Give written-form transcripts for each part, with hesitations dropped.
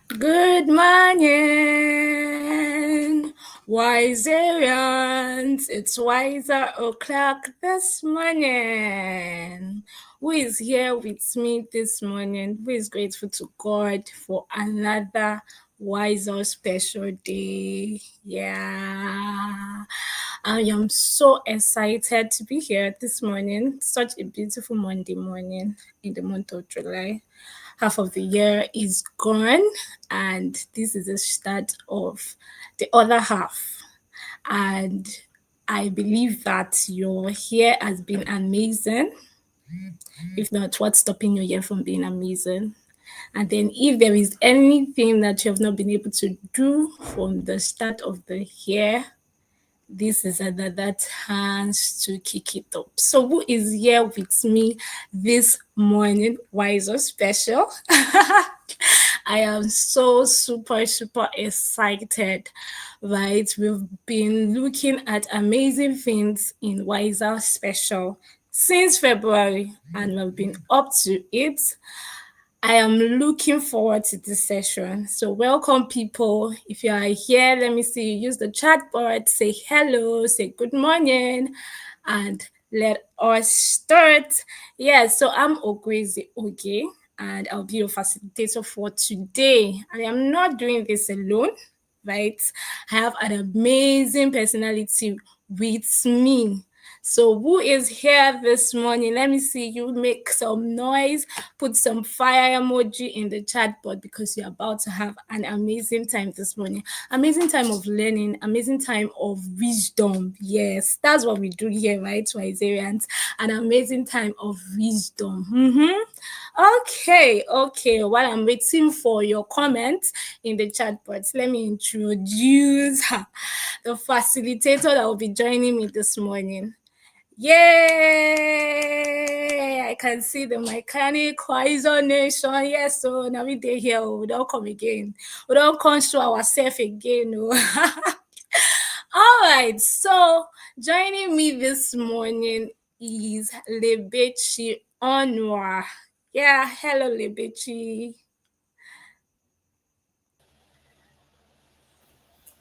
Good morning, Wiserians. It's Wiser o'clock this morning. Who is here with me this morning? Who is grateful to God for another Wiser special day? Yeah. I am so excited to be here this morning. Such a beautiful Monday morning in the month of July. Half of the year is gone, and this is the start of the other half. And I believe that your year has been amazing. If not, what's stopping your year from being amazing? And then, if there is anything that you have not been able to do from the start of the year, this is another chance to kick it up. So, who is here with me this morning? Wiser special. I am so super excited, right? We've been looking at amazing things in Wiser Special since February, and we've been up to it. I am looking forward to this session. So, welcome, people. If you are here, let me see you use the chat board, say hello, say good morning, and let us start. Yeah, so I'm Ogwezi Oge, and I'll be your facilitator for today. I am not doing this alone, right? I have an amazing personality with me. So, who is here this morning? Let me see you make some noise, put some fire emoji in the chat board because you're about to have an amazing time this morning. Amazing time of learning, amazing time of wisdom. Yes, that's what we do here, right, Wiserians? An amazing time of wisdom. Okay. While I'm waiting for your comments in the chat box, let me introduce the facilitator that will be joining me this morning. Yay! I can see the mechanic Wiser Nation. Yes, so now we dey here. We don't come again. We don't come show ourselves again. All right. So joining me this morning is Lebechi Onua. Yeah, hello Lebechi.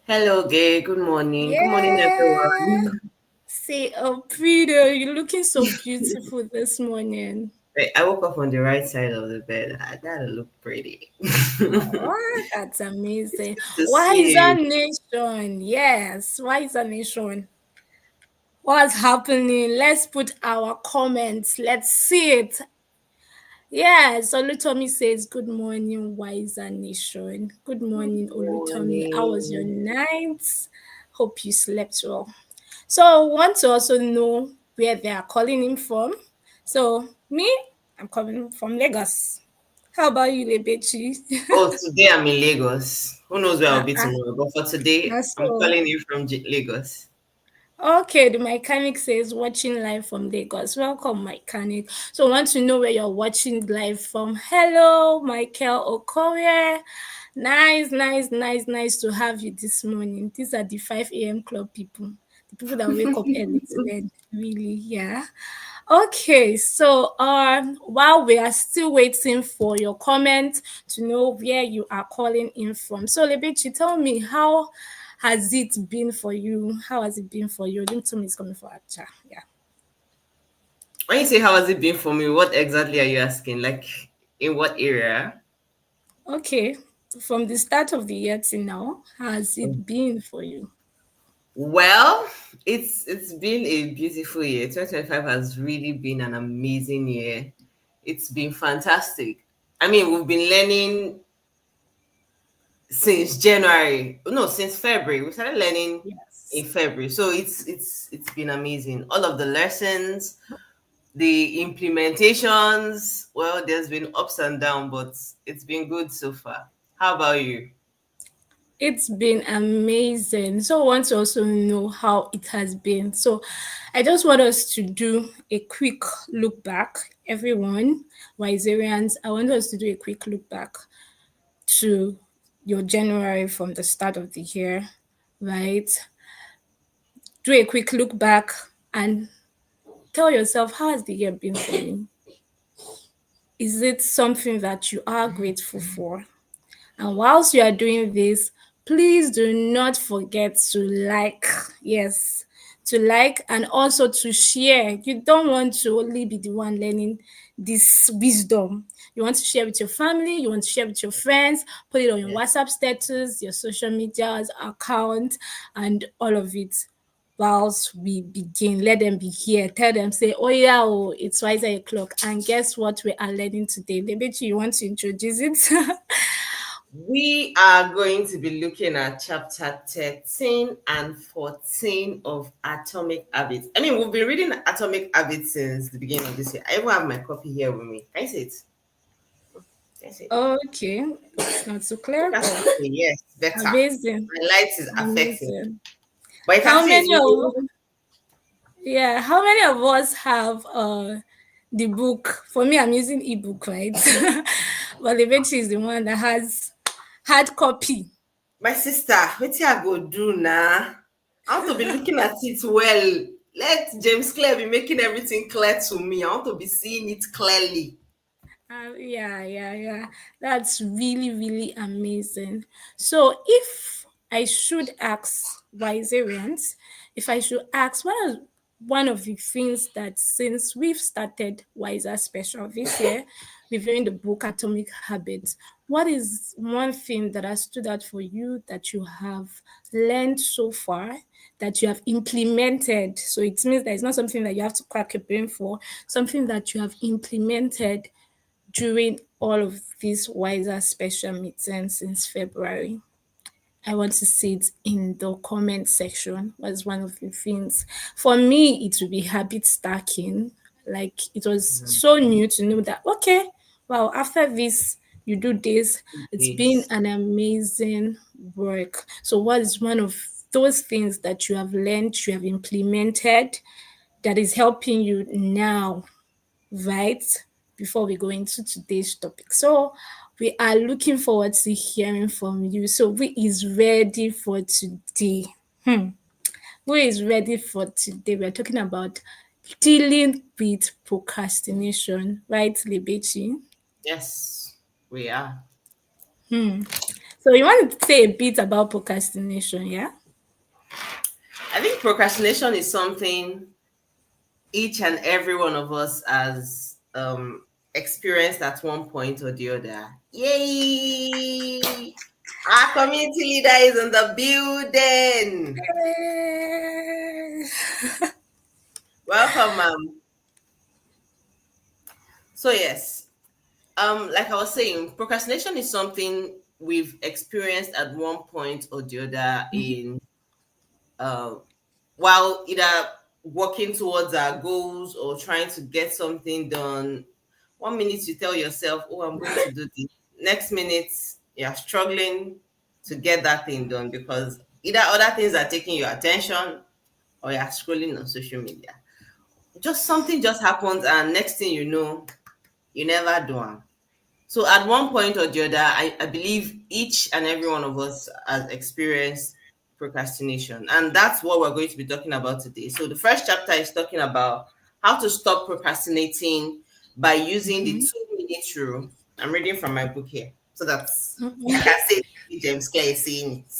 Hello, Gay. Good morning. Good morning, Yeah. everyone. Say, oh, Frida, you're looking so beautiful this morning. Wait, I woke up on the right side of the bed. I gotta look pretty. Oh, that's amazing. To Wiser see Nation. Yes, Wiser Nation. What's happening? Let's put our comments. Let's see it. Yes, Olutomi says, good morning, Wiser Nation. Good morning, Olutomi. How was your morning. night? Hope you slept well. So, I want to also know where they are calling him from. So, me, I'm coming from Lagos. How about you, Lebechi? Oh, today I'm in Lagos. Who knows where I'll be uh, tomorrow? But for today, that's I'm so. calling you from Lagos. Okay, the mechanic says watching live from Lagos. Welcome, mechanic. So, I want to know where you're watching live from. Hello, Michael Okoye. Nice to have you this morning. These are the 5 a.m. club people, the people that wake up early to learn. Really, yeah. Okay, so while we are still waiting for your comment to know where you are calling in from, so Lebechi, tell me how has it been for you? How has it been for you? Don't tell me it's coming for Acha. Yeah. When you say how has it been for me, what exactly are you asking? Like, in what area? Okay. From the start of the year till now, how has it been for you? Well, it's been a beautiful year. 2025 has really been an amazing year. It's been fantastic. I mean, we've been learning since January. No, since February. We started learning in Yes. February. So it's been amazing. All of the lessons, the implementations, well, there's been ups and downs, but it's been good so far. How about you? It's been amazing. So I want to also know how it has been. So I just want us to do a quick look back. Everyone, Wiserians, I want us to do a quick look back to your January from the start of the year, right? Do a quick look back and tell yourself how has the year been for you? Is it something that you are grateful for? And whilst you are doing this, please do not forget to like. Yes, to like and also to share. You don't want to only be the one learning this wisdom. You want to share with your family, you want to share with your friends, put it on your Yeah. WhatsApp status, your social media account, and all of it. Whilst we begin, let them be here. Tell them, say, oh yeah, oh, it's wiser o'clock. And guess what we are learning today? Lebechi, you want to introduce it? We are going to be looking at chapter 13 and 14 of Atomic Habits. I mean, we've been reading Atomic Habits since the beginning of this year. I even have my copy here with me. Can I see it? Can I see it? Okay, it's not so You clear, can but see it. Yes, better. amazing, My light is affecting. amazing. But you can How see it's many of me. yeah? How many of us have the book? For me, I'm using ebook, right? But eventually is the one that has hard copy. My sister, what I go do now? I want to be looking at it well. Let James Clare be making everything clear to me. I want to be seeing it clearly. Yeah. That's really, really amazing. So, if I should ask Wiserians, if I should ask, what are one of the things that since we've started Wiser Special this year, reviewing the book Atomic Habits, what is one thing that has stood out for you that you have learned so far? That you have implemented. So it means that it's not something that you have to crack your brain for, something that you have implemented during all of these wiser special meetings since February. I want to see it in the comment section. Was one of the things. For me, it would be habit stacking. Like it was so new to know that okay, well, after this, you do this. It's been Yes. an amazing work. So, what is one of those things that you have learned, you have implemented that is helping you now, right? Before we go into today's topic. So we are looking forward to hearing from you. So who is ready for today? Who is ready for today? We're talking about dealing with procrastination, right, Lebechi? Yes, we are. So you want to say a bit about procrastination, yeah? I think procrastination is something each and every one of us has experienced at one point or the other. Yay! Our community leader is in the building. Welcome, ma'am. So yes, like I was saying, procrastination is something we've experienced at one point or the other in uh, while either working towards our goals or trying to get something done. One minute you tell yourself, oh, I'm going to do this. Next minute, you're struggling to get that thing done because either other things are taking your attention or you're scrolling on social media. Just something just happens, and next thing you know, you never do it. So at one point or the other, I believe each and every one of us has experienced procrastination. And that's what we're going to be talking about today. So the first chapter is talking about how to stop procrastinating by using the 2 minute rule. I'm reading from my book here. So that's I can say James Clay is saying it.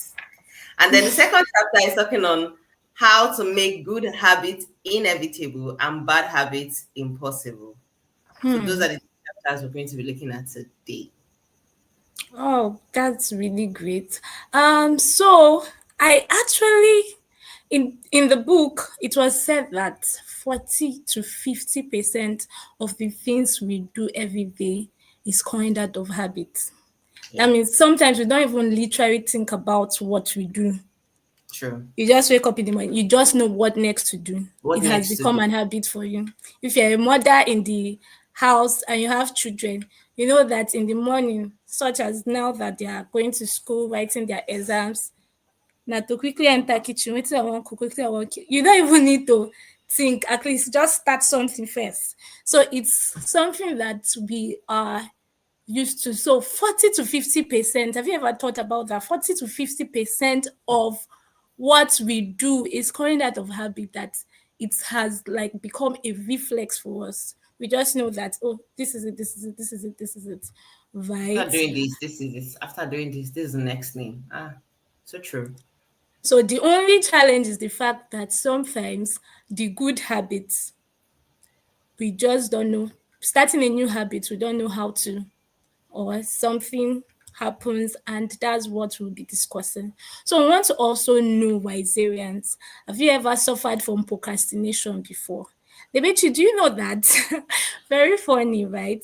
And then the second chapter is talking on how to make good habits inevitable and bad habits impossible. So those are the chapters we're going to be looking at today. Oh, that's really great. So I actually in the book it was said that 40 to 50% of the things we do every day is coined out of habit. That Yeah, means sometimes we don't even literally think about what we do. true. You just wake up in the morning, you just know what next to do. What It has next to become do? an habit for you. If you're a mother in the house and you have children, you know that in the morning, such as now that they are going to school, writing their exams, now to quickly enter kitchen, wetin I wan cook, wetin I wan cook. You don't even need to think, at least just start something first. So it's something that we are used to. So 40 to 50%, have you ever thought about that? 40 to 50% of what we do is coming out of habit that it has like become a reflex for us. We just know that, oh, this is it, this is it, this is it, this is it. After right? doing this is this. After doing this is the next thing. So true. So the only challenge is the fact that sometimes the good habits, we just don't know. Starting a new habit, we don't know how to, or something happens, and that's what we'll be discussing. So we want to also know, Wiserians, have you ever suffered from procrastination before? Lebechi, do you know that? Very funny, right?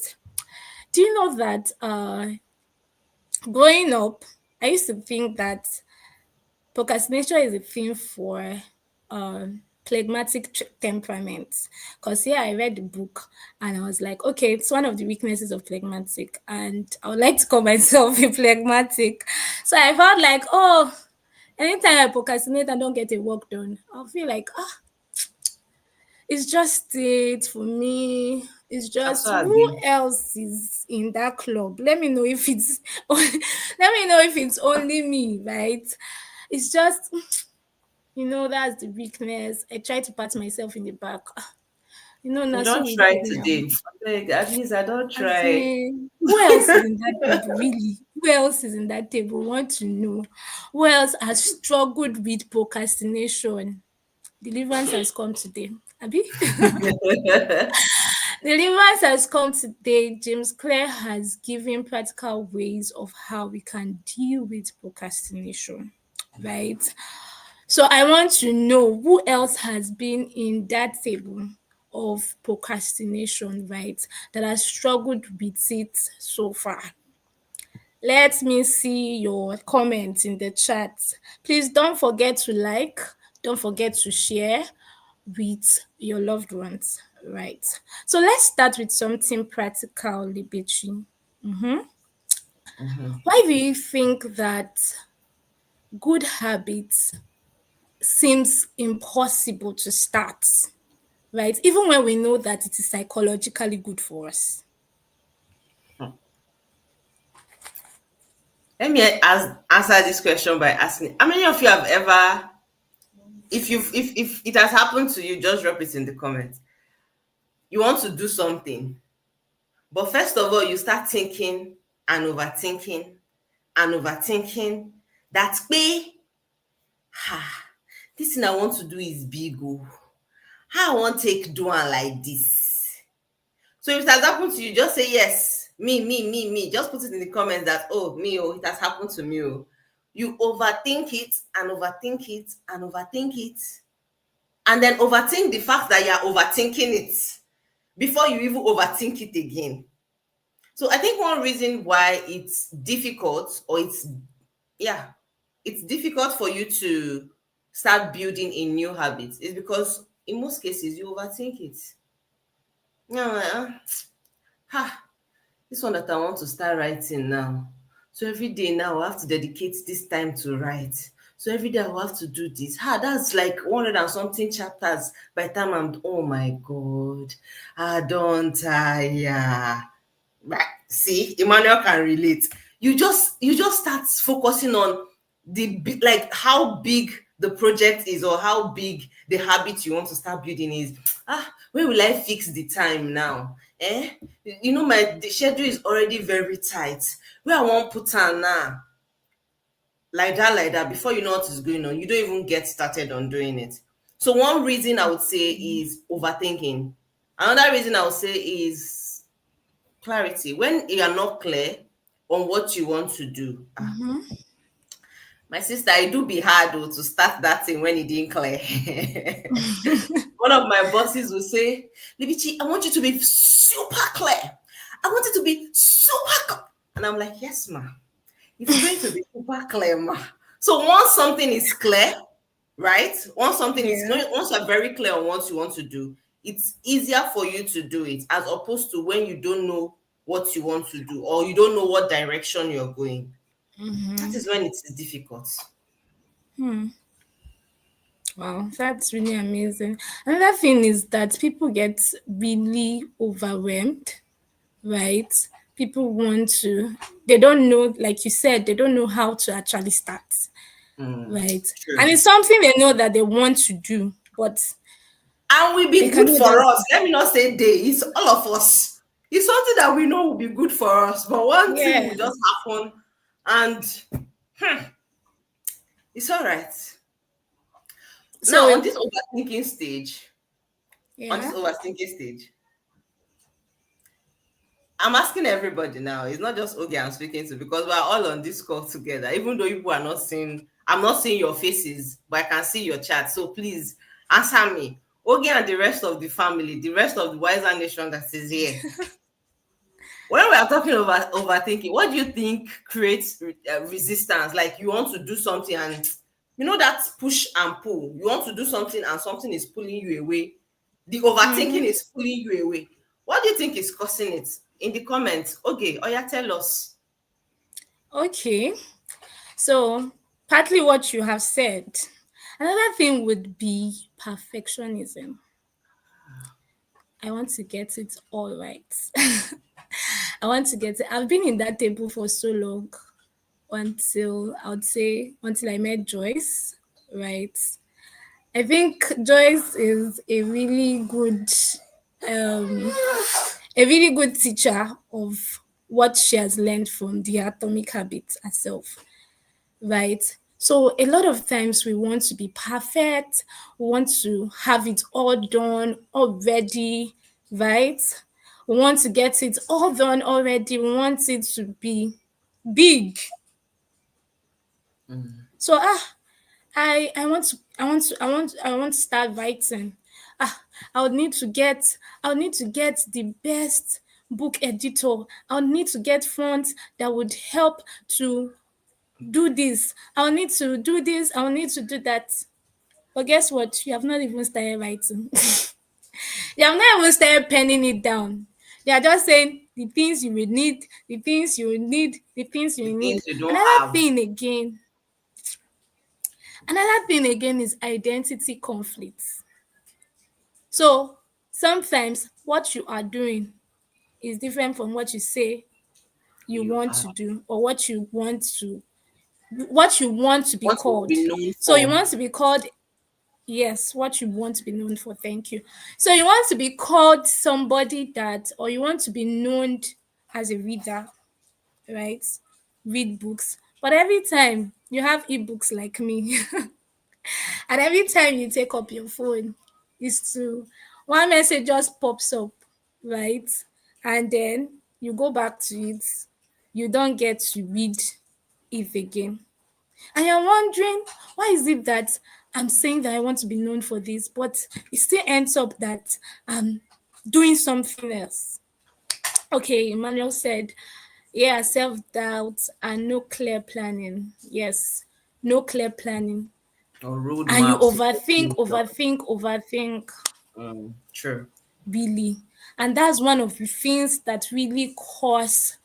Do you know that growing up, I used to think that procrastination is a thing for phlegmatic temperaments. Because here I read the book and I was like, okay, it's one of the weaknesses of phlegmatic, and I would like to call myself a phlegmatic. So I felt like, oh, anytime I procrastinate and don't get a work done, I'll feel like, it's just it for me. It's I just, so who agree. else is in that club? Let me know if it's let me know if it's only me, right? It's just, that's the weakness. I try to pat myself in the back. You Now so don't we try did now. today. Like, at least I don't As try. in, who else is in that table, really? Who else is in that table? We want to know. Who else has struggled with procrastination? Deliverance has come today. Abi? Deliverance has come today. James Clear has given practical ways of how we can deal with procrastination, right? So I want to know who else has been in that table of procrastination, right? That has struggled with it so far. Let me see your comments in the chat. Please don't forget to like, don't forget to share with your loved ones, right? So let's start with something practical, Libechi. Mhm. Why do you think that good habits seems impossible to start, right? Even when we know that it is psychologically good for us. Let me answer this question by asking: how many of you have ever, if it has happened to you, just drop it in the comments. You want to do something, but first of all, you start thinking and overthinking and overthinking. That way, this thing I want to do is big. Oh, how I want take do one like this. So if it has happened to you, just say yes. Me. Just put it in the comments that, oh, me, oh, it has happened to me. Oh. You overthink it and overthink it and overthink it. And then overthink the fact that you're overthinking it before you even overthink it again. So I think one reason why it's difficult, or yeah, it's difficult for you to start building a new habit is because in most cases you overthink it. Yeah, ha, this one that I want to start writing now. So every day now I have to dedicate this time to write. So every day I will have to do this. That's like 100 and something chapters by the time oh my God, I don't tire. Right. See, Emmanuel can relate. You just start focusing on like how big the project is, or how big the habit you want to start building is. When will I fix the time now? My the schedule is already very tight. Where I won't put on now, like that, before you know what is going on, you don't even get started on doing it. So one reason I would say is overthinking. Another reason I would say is clarity. When you are not clear on what you want to do, my sister, it do be hard though to start that thing when it didn't clear. One of my bosses will say, Libichi, I want you to be super clear. I want it to be super clear. And I'm like, yes, ma. It's going to be super clear, ma. So once something is clear, right? Yeah. Once you're very clear on what you want to do, it's easier for you to do it, as opposed to when you don't know what you want to do, or you don't know what direction you're going. That is when it's difficult. Wow, that's really amazing. Another thing is that people get really overwhelmed, right? People want to, they don't know, like you said, they don't know how to actually start, right? And True. it's something they know that they want to do, but And will they be good cannot for just. us. Let me not say they, it's all of us. It's something that we know will be good for us, but one thing will just Yes. happen, and it's all right. Now, So on yeah. this overthinking stage, I'm asking everybody now. It's not just Oge I'm speaking to, because we're all on this call together. Even though people are not seeing, I'm not seeing your faces, but I can see your chat. So please answer me. Oge and the rest of the family, the rest of the Wiser Nation that is here. When we are talking about overthinking, what do you think creates resistance? Like you want to do something and that push and pull. You want to do something and something is pulling you away. The overthinking Mm-hmm. is pulling you away. What do you think is causing it? In the comments, okay, Oya, tell us. Okay. So partly what you have said. Another thing would be perfectionism. I want to get it all right. I want to get it. I've been in that table for so long until I would say until I met Joyce, right? I think Joyce is um a really good teacher of what she has learned from the atomic habit herself, right? So a lot of times we want to be perfect, we want to have it all done already, right? We want to get it all done already. We want it to be big. Mm. So I want to start writing. I would need to get the best book editor. I would need to get fonts that would help to do this. I'll need to do this. I'll need to do that. But guess what? You have not even started writing. You have not even started penning it down. You are just saying the things you will need, the things you will need, the things you The will things need. you don't Another have. thing again, another thing again is identity conflicts. So sometimes what you are doing is different from what you say you You want have to do or what you want to be what to called. be known So you for. want to be called. Yes, what you want to be known for. Thank you. So you want to be called somebody that, or you want to be known as a reader, right? Read books. But every time you have ebooks like me, and every time you take up your phone, is to one message just pops up, right? And then you go back to it. You don't get to read it again. And you're wondering, why is it that I'm saying that I want to be known for this, but it still ends up that I'm doing something else? Okay, Emmanuel said, yeah, self doubt and no clear planning. Yes, no clear planning. Or And you roadmaps in the overthink, future. overthink, overthink, True. really. And that's one of the things that really cause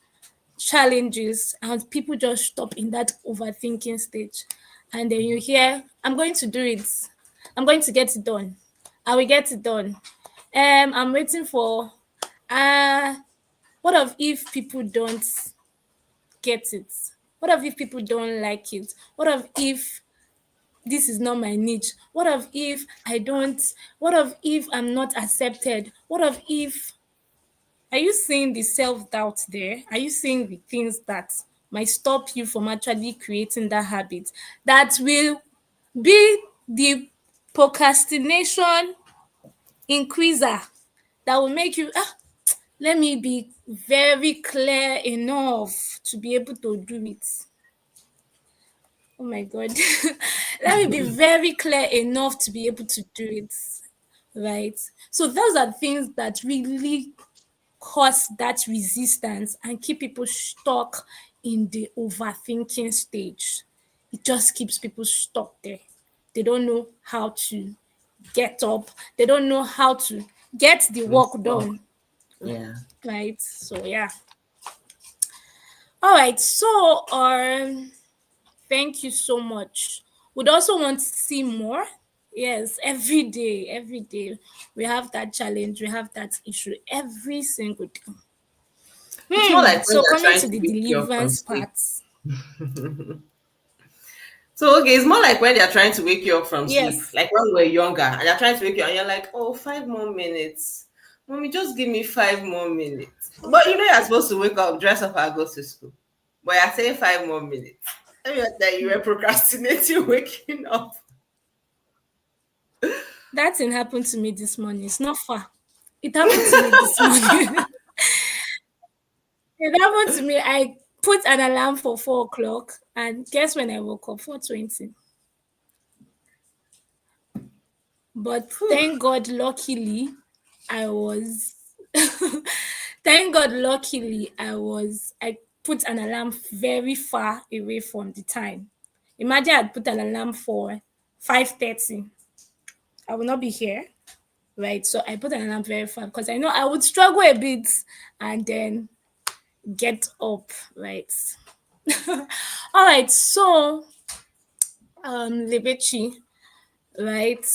challenges, and people just stop in that overthinking stage. And then you hear, I'm going to do it, I'm going to get it done, I will get it done. I'm waiting for uh what if people don't get it? What if people don't like it? What if this is not my niche? What if I don't, what if I'm not accepted? What if Are you seeing the self doubt there? Are you seeing the things that might stop you from actually creating that habit that will be the procrastination increaser, that will make you, let me be very clear enough to be able to do it. Oh my God. Let me be very clear enough to be able to do it. Right. So those are things that really cause that resistance and keep people stuck in the overthinking stage. It just keeps people stuck there. They don't know how to get up, they don't know how to get the And work stuff. done. Yeah. Right. So, yeah. All right. So, thank you so much. Would also want to see more. Yes, every day we have that challenge, we have that issue every single day. It's more like when So they're coming trying to to the wake you up from deliverance sleep. part. So okay, it's more like when they're trying to wake you up from sleep. Yes. Like when we're younger and they're trying to wake you up and you're like, oh, 5 more minutes. Mommy, just give me 5 more minutes. But you know you're supposed to wake up, dress up, and go to school. But you're saying 5 more minutes. I mean that you were procrastinating waking up. That thing happened to me this morning. It's not far. It happened to me this morning. It happened to me. I put an alarm for 4 o'clock, and guess when I woke up? 4:20. But Whew. thank God, luckily, I was. Thank God, luckily, I put an alarm very far away from the time. Imagine I'd put an alarm for 5:30. I will not be here, right? So I put an alarm very far because I know I would struggle a bit and then get up, right? All right, so Lebechi, right?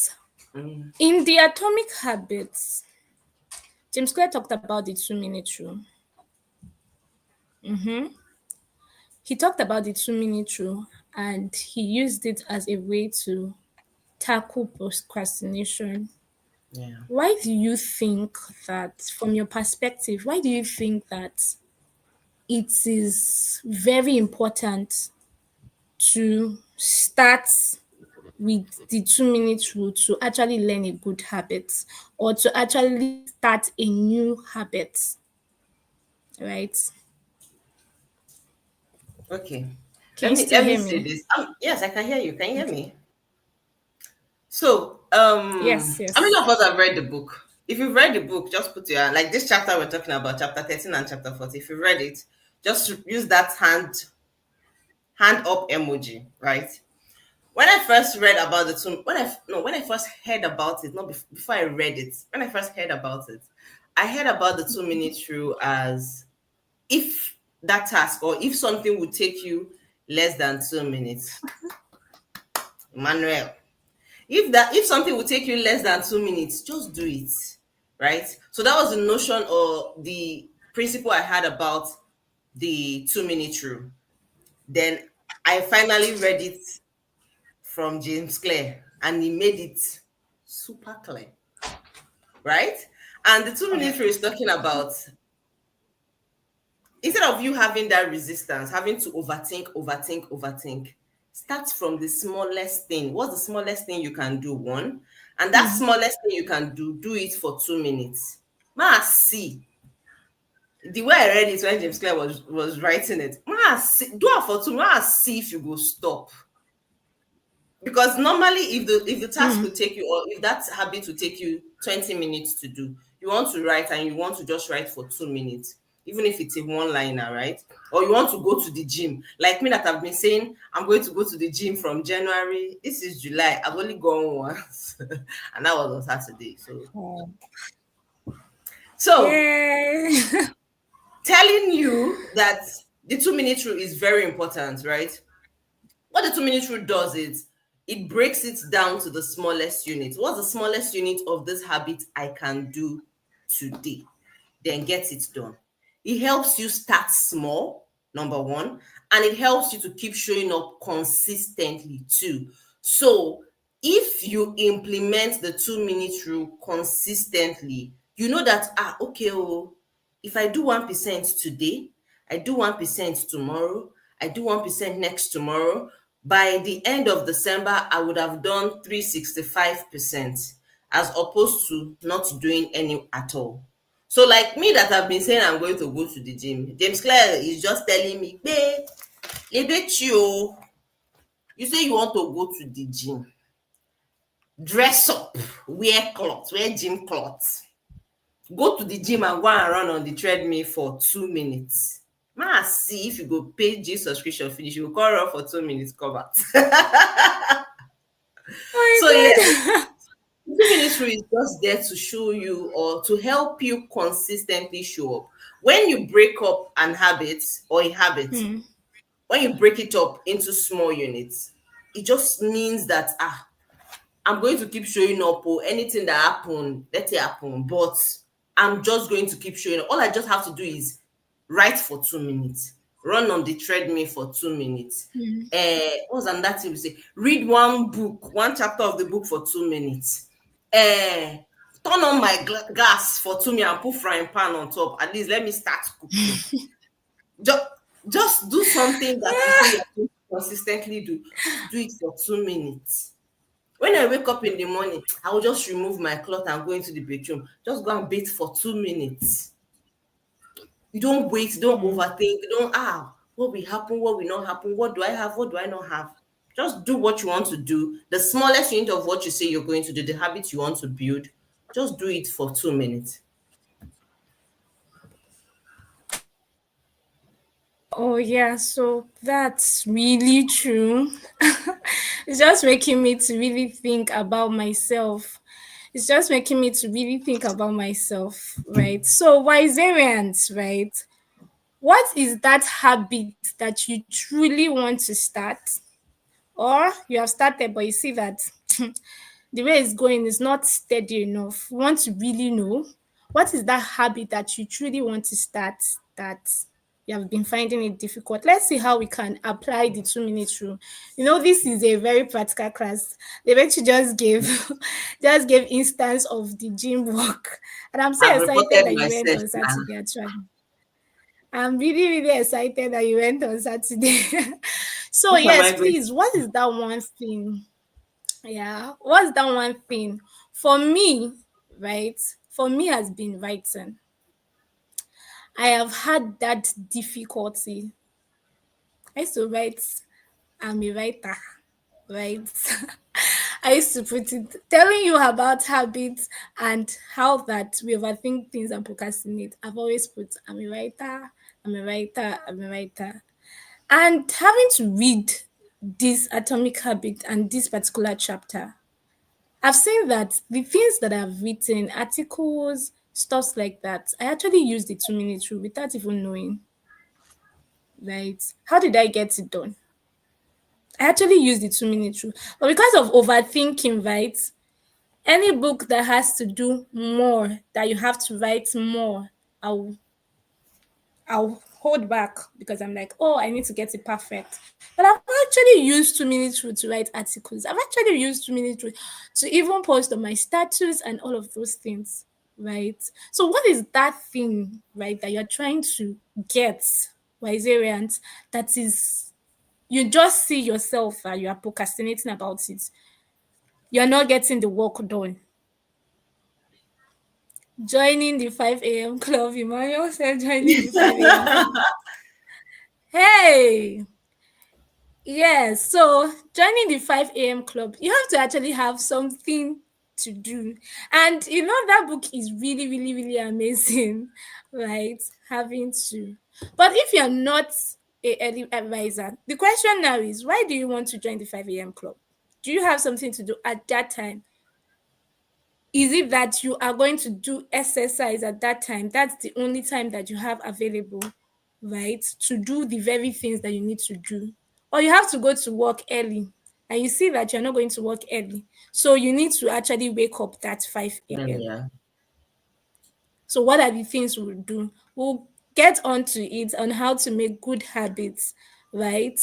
Mm, In the Atomic Habits, James Clear talked about the 2 minute rule. Mm-hmm. He talked about the 2 minute rule and he used it as a way to tackle procrastination. yeah. Why do you think that, from your perspective, why do you think that it is very important to start with the 2 minute rule to actually learn a good habit or to actually start a new habit, right? Okay. Can Let you me still let me hear say me? this. Yes, I can hear you. Can you hear me? So, Yes, how many yes. of us have read the book? If you've read the book, just put your like this chapter we're talking about, chapter 13 and chapter 40. If you read it, just use that hand up emoji, right? When I first read about the two, when I first heard about it, not before I read it, when I first heard about it, I heard about the 2 minute rule as if that task or if something would take you less than 2 minutes, Manuel. If something would take you less than 2 minutes, just do it, right? So that was the notion or the principle I had about the 2 minute rule. Then I finally read it from James Clear, and he made it super clear, right? And the 2 minute rule is talking about instead of you having that resistance, having to overthink, start from the smallest thing. What's the smallest thing you can do? One. And that Hmm. smallest thing you can do it for 2 minutes. Ma see. The way I read it when James Clear was writing it, ma see, do it for two. Ma see if you go stop. Because normally if the task Hmm. will take you or if that habit will take you 20 minutes to do, you want to write and you want to just write for 2 minutes, even if it's a one liner, right? Or you want to go to the gym like me that I've been saying I'm going to go to the gym from January. This is July. I've only gone once and that was on Saturday. So Yeah. telling you that the 2 minute rule is very important, right? What the 2 minute rule does is it breaks it down to the smallest unit. What's the smallest unit of this habit I can do today? Then get it done. It helps you start small, number one, and it helps you to keep showing up consistently too. So if you implement the 2 minute rule consistently, you know that okay, oh, if I do 1% today, I do 1% tomorrow, I do 1% next tomorrow, by the end of December, I would have done 365% as opposed to not doing any at all. So, like me that have been saying I'm going to go to the gym, James Clare is just telling me, babe, you say you want to go to the gym, dress up, wear clothes, wear gym clothes, go to the gym and go and run on the treadmill for 2 minutes. Ma see if you go pay gym subscription finish, you go come run for 2 minutes, come back. So Oh yes, my god. 2 minutes rule is just there to show you or to help you consistently show up. When you break up an habit or a habit, Hmm. when you break it up into small units, it just means that I'm going to keep showing up or anything that happen, let it happen. But I'm just going to keep showing up. All I just have to do is write for 2 minutes, run on the treadmill for 2 minutes. Hmm. What's another thing we say? Read one book, one chapter of the book for 2 minutes. turn on my gas for 2 minutes and put frying pan on top. At least let me start cooking. Just, just do something that you say you're going to consistently do. Just do it for 2 minutes. When I wake up in the morning, I will just remove my cloth and go into the bedroom. Just go and bathe for 2 minutes. You don't wait, don't overthink, don't what will happen, what will not happen, what do I have, what do I not have. Just do what you want to do. The smallest unit of what you say you're going to do, the habits you want to build, just do it for 2 minutes. Oh yeah, so that's really true. It's just making me to really think about myself. It's just making me to really think about myself, right? So Wiserians, right? What is that habit that you truly want to start? Or you have started, but you see that the way it's going is not steady enough. You want to really know what is that habit that you truly want to start that you have been finding it difficult. Let's see how we can apply the 2 minute rule. You know, this is a very practical class. They actually just gave just gave instance of the gym work. And I'm so I've excited reported that you went myself on now. Saturday actually. I'm really, really excited that you went on Saturday. So What am yes, I going please, what is that one thing? Yeah, what's that one thing? For me, right? For me has been writing. I have had that difficulty. I used to write, I'm a writer, right? I used to put it telling you about habits and how that we overthink things and procrastinate. I've always put I'm a writer, I'm a writer, I'm a writer. And having to read this atomic habit and this particular chapter, I've seen that the things that I've written, articles, stuff like that, I actually used the 2 minute rule without even knowing, right? How did I get it done? I actually used the 2 minute rule. But because of overthinking, right? Any book that has to do more, that you have to write more, I'll I'll hold back because I'm like, oh, I need to get it perfect. But I've actually used 2 minutes rule to write articles. I've actually used 2 minutes rule to even post on my status and all of those things, right? So what is that thing, right, that you're trying to get, Wiserians, that is you just see yourself that you are procrastinating about it. You're not getting the work done. Joining the 5 a.m. club, Emmanuel said joining the 5 a.m. club. Hey, yes, so joining the 5 a.m. club, you have to actually have something to do. And you know, that book is really, really, really amazing, right? Having to. But if you're not a early advisor, the question now is why do you want to join the 5 a.m. club? Do you have something to do at that time? Is it that you are going to do exercise at that time? That's the only time that you have available, right? To do the very things that you need to do. Or you have to go to work early and you see that you're not going to work early. So you need to actually wake up that 5 a.m. Yeah. So what are the things we'll do? We'll get onto it on how to make good habits, right?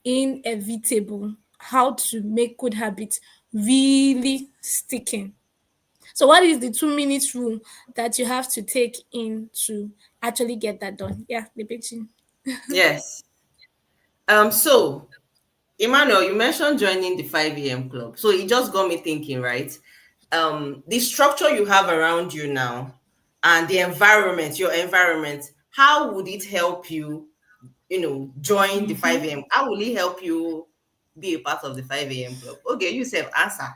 Inevitable. How to make good habits really sticking. So what is the 2 minutes rule that you have to take in to actually get that done? Yeah, the pitching. Yes. So Emmanuel, you mentioned joining the 5 a.m. club. So it just got me thinking, right? The structure you have around you now and the environment, your environment, how would it help you, join the 5 a.m.? How will it help you be a part of the 5 a.m. club? Okay, you said answer.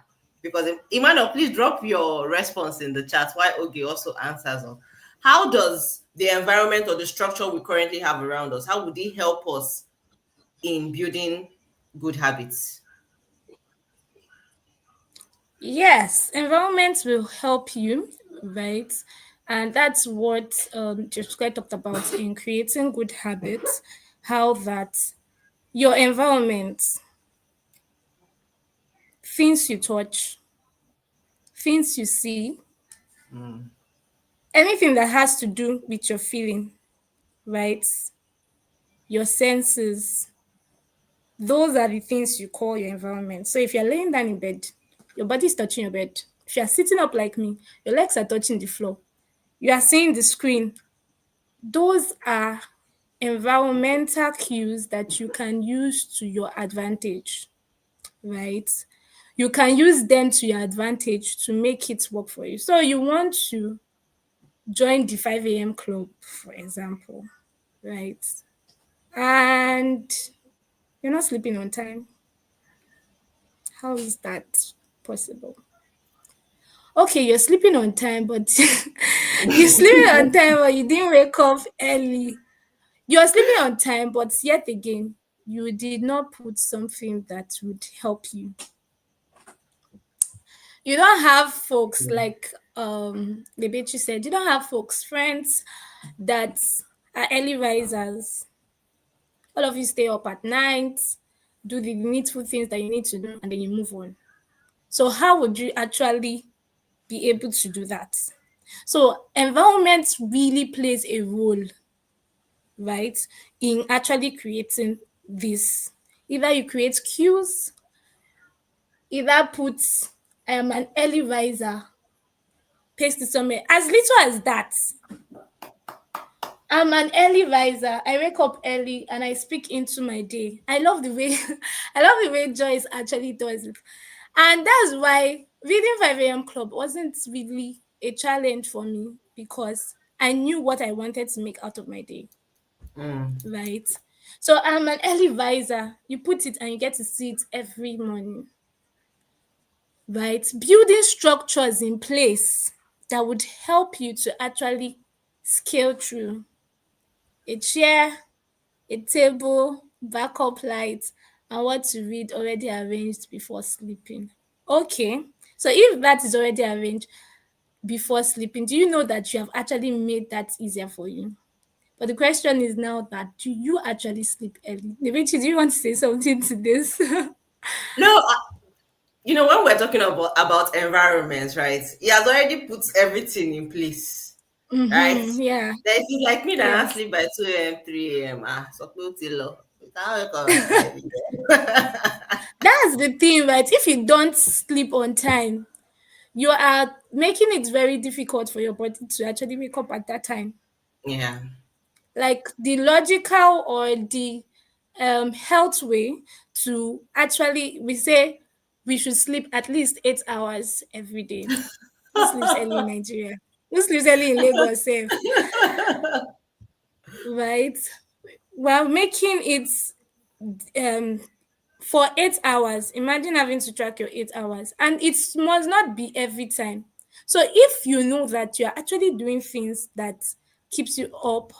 Because Emmanuel, please drop your response in the chat while Okay also answers on how does the environment or the structure we currently have around us, how would it help us in building good habits? Yes, environment will help you, right? And that's what Jessica talked about in creating good habits, how that your environment, things you touch, things you see, Mm. anything that has to do with your feeling, right? Your senses, those are the things you call your environment. So if you're laying down in bed, your body is touching your bed. If you are sitting up like me, your legs are touching the floor. You are seeing the screen. Those are environmental cues that you can use to your advantage, right? You can use them to your advantage to make it work for you. So you want to join the 5 a.m. club, for example, right? And you're not sleeping on time. How is that possible? Okay, you're sleeping on time, but you're sleeping on time, but you didn't wake up early. You're sleeping on time, but yet again, you did not put something that would help you. You don't have folks like Lebechi said, you don't have folks, friends that are early risers. All of you stay up at night, do the needful things that you need to do, and then you move on. So how would you actually be able to do that? So environment really plays a role, right, in actually creating this. Either you create cues, either put an early riser, paste it somewhere. As little as that. I'm an early riser. I wake up early and I speak into my day. I love the way I love the way Joyce actually does it. And that's why reading 5 a.m. club wasn't really a challenge for me because I knew what I wanted to make out of my day. Mm. Right? So I'm an early riser. You put it and you get to see it every morning. Right? Building structures in place that would help you to actually scale through. A chair, a table, backup lights, and what to read already arranged before sleeping. Okay, so if that is already arranged before sleeping, do you know that you have actually made that easier for you? But the question is now that do you actually sleep early? Nevechi, do you want to say something to this? No, when we're talking about environments, right? He has already put everything in place, right? Mm-hmm, yeah, Then if you like me that I yes. sleep by 2 a.m., 3 a.m., so close till low. We can't wake up at 5 a.m. That's the thing, right? If you don't sleep on time, you are making it very difficult for your body to actually wake up at that time. Yeah. Like the logical or the health way to actually, we say we should sleep at least 8 hours every day. Who sleeps early in Nigeria? Who sleeps early in Lagos safe? Right? Well, making it um for 8 hours. Imagine having to track your 8 hours, and it must not be every time. So if you know that you're actually doing things that keeps you up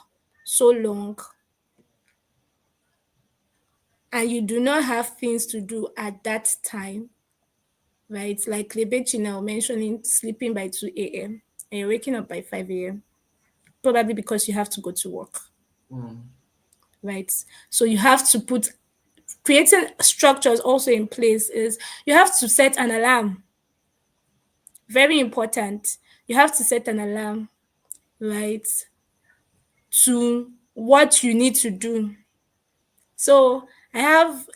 so long and you do not have things to do at that time, right? Like Lebechi now mentioning sleeping by 2 a.m. and you're waking up by 5 a.m., probably because you have to go to work, Mm. right? So you have to put creating structures also in place is you have to set an alarm. Very important. You have to set an alarm, right, to what you need to do. So I have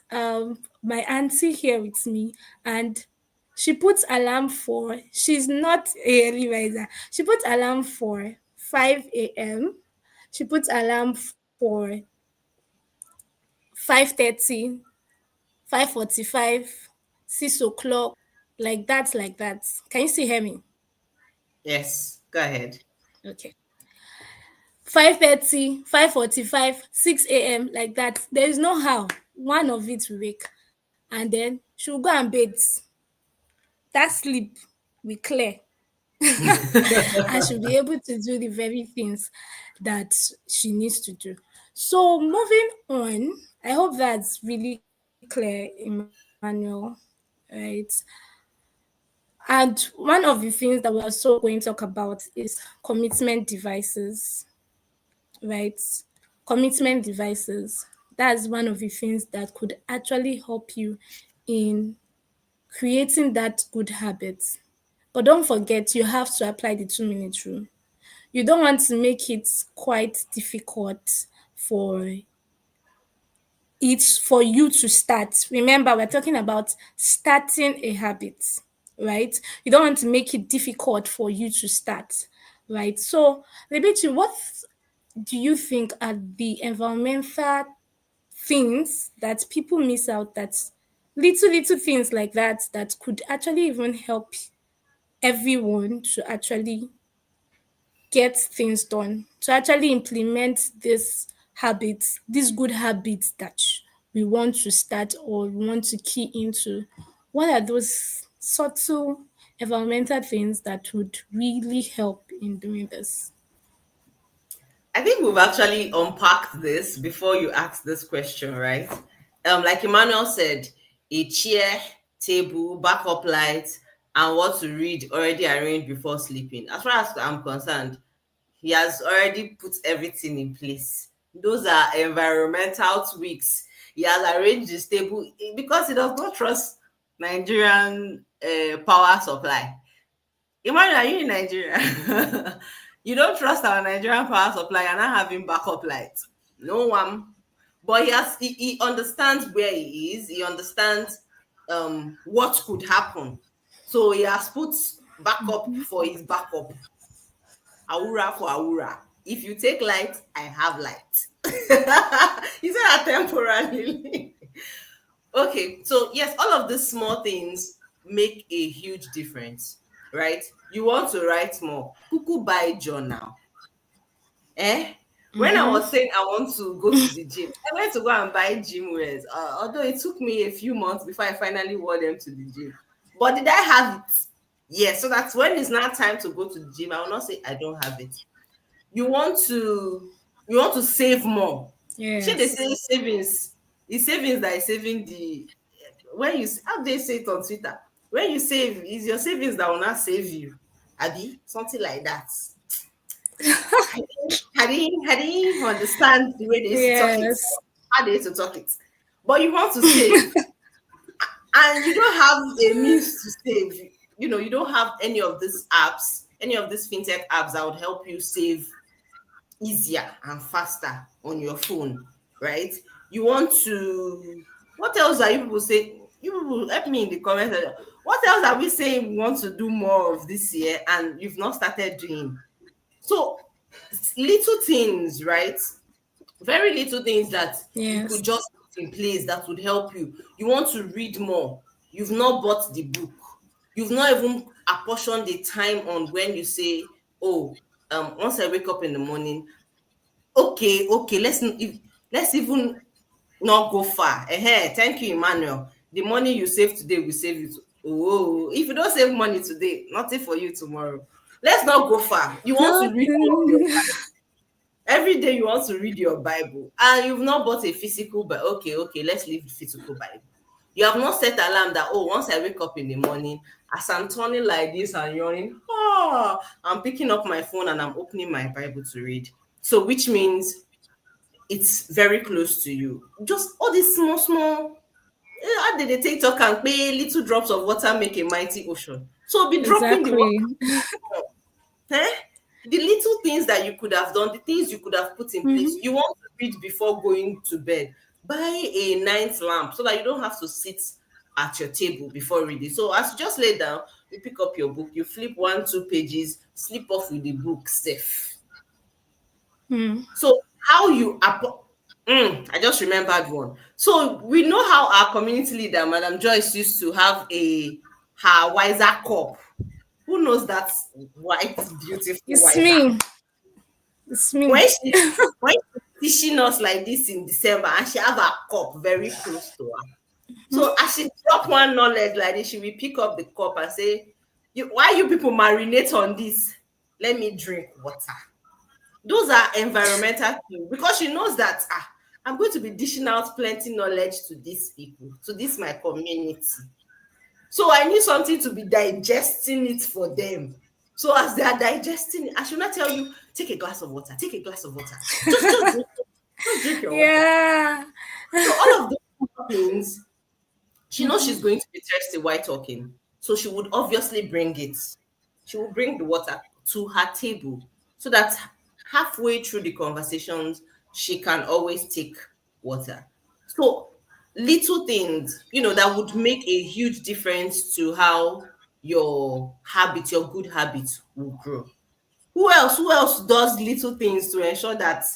my auntie here with me, and she puts alarm for. She's not a early riser. She puts alarm for 5 a.m. She puts alarm for 5:30, 5:45, 6 o'clock, like that. Can you still hear me? Yes. Go ahead. Okay. 5:30, 5:45, 6 a.m., like that. There is no how one of it will wake, and then she'll go and bathe. That sleep will clear. And she'll be able to do the very things that she needs to do. So moving on, I hope that's really clear, Emmanuel, right? And one of the things that we're also going to talk about is commitment devices, right? Commitment devices. That's one of the things that could actually help you in creating that good habit. But don't forget, you have to apply the 2 minute rule. You don't want to make it quite difficult for for you to start. Remember, we're talking about starting a habit. right? You don't want to make it difficult for you to start, right? So, Lebechi, what do you think are the environmental things that people miss out, that little things like that could actually even help everyone to actually get things done, to actually implement this habits, these good habits that we want to start or we want to key into? What are those subtle environmental things that would really help in doing this? I think we've actually unpacked this before you asked this question, right? Like Emmanuel said, a chair, table, backup lights, and what to read already arranged before sleeping. As far as I'm concerned, he has already put everything in place. Those are environmental tweaks. He has arranged his table because he does not trust Nigerian power supply. Imagine, are you in Nigeria? You don't trust our Nigerian power supply and not having backup lights. No one. But he understands where he is. He understands what could happen. So he has put backup for his backup. Aura for Aura. If you take light, I have light. He said that temporarily. Okay, so yes, all of these small things make a huge difference, right? You want to write more, kuku buy journal. Eh? When I Mm-hmm. was saying I want to go to the gym, I went to go and buy gym wears. Although it took me a few months before I finally wore them to the gym. But did I have it? Yes. So that's when it's not time to go to the gym. I will not say I don't have it. You want to save more. Shey they say Yes. savings, the savings that is saving the, when you, how they say it on Twitter, when you save, is your savings that will not save you, abi something like that. I didn't understand the way they used to talk it, Yes. how they used to talk it. But you want to save and you don't have a means to save. You don't have any of these apps, any of these fintech apps that would help you save easier and faster on your phone, right? You want to, what else are you people saying? You people help me in the comments. What else are we saying we want to do more of this year and you've not started doing? So little things, right? Very little things that you could Yes. just put in place that would help you. You want to read more. You've not bought the book. You've not even apportioned the time on when you say, oh, once I wake up in the morning, okay, let's even not go far. Thank you, Emmanuel. The money you save today will save you. Oh, if you don't save money today, nothing for you tomorrow. Let's not go far. You want to read all of your, every day you want to read your Bible and you've not bought a physical, but okay, let's leave the physical Bible. You have not set alarm that, oh, once I wake up in the morning, as I'm turning like this and yawning, I'm picking up my phone and I'm opening my Bible to read. So which means it's very close to you. Just all these small, how did they take talk and pay little drops of water make a mighty ocean? So be dropping the water. Exactly. Eh? The little things that you could have done, the things you could have put in place. Mm-hmm. You want to read before going to bed. Buy a night lamp so that you don't have to sit at your table before reading. So as you just lay down, you pick up your book, you flip 1, 2 pages, sleep off with the book safe. Mm. So how you I just remembered one. So we know how our community leader, Madam Joyce, used to have a her wiser cup. Who knows that white, beautiful It's wiser? me. It's me. When she's teaching us like this in December, and she have her cup very close to her. So as she drop one knowledge like this, she will pick up the cup and say, why you people marinate on this? Let me drink water. Those are environmental things because she knows that I'm going to be dishing out plenty knowledge to these people, to this my community. So I need something to be digesting it for them. So as they are digesting it, I should not tell you, take a glass of water, take a glass of water. Just drink your water. Yeah. So all of those things, she knows Mm-hmm. she's going to be thirsty while talking. So she would obviously bring it. She will bring the water to her table so that halfway through the conversations, she can always take water. So little things, that would make a huge difference to how your habits, your good habits will grow. Who else does little things to ensure that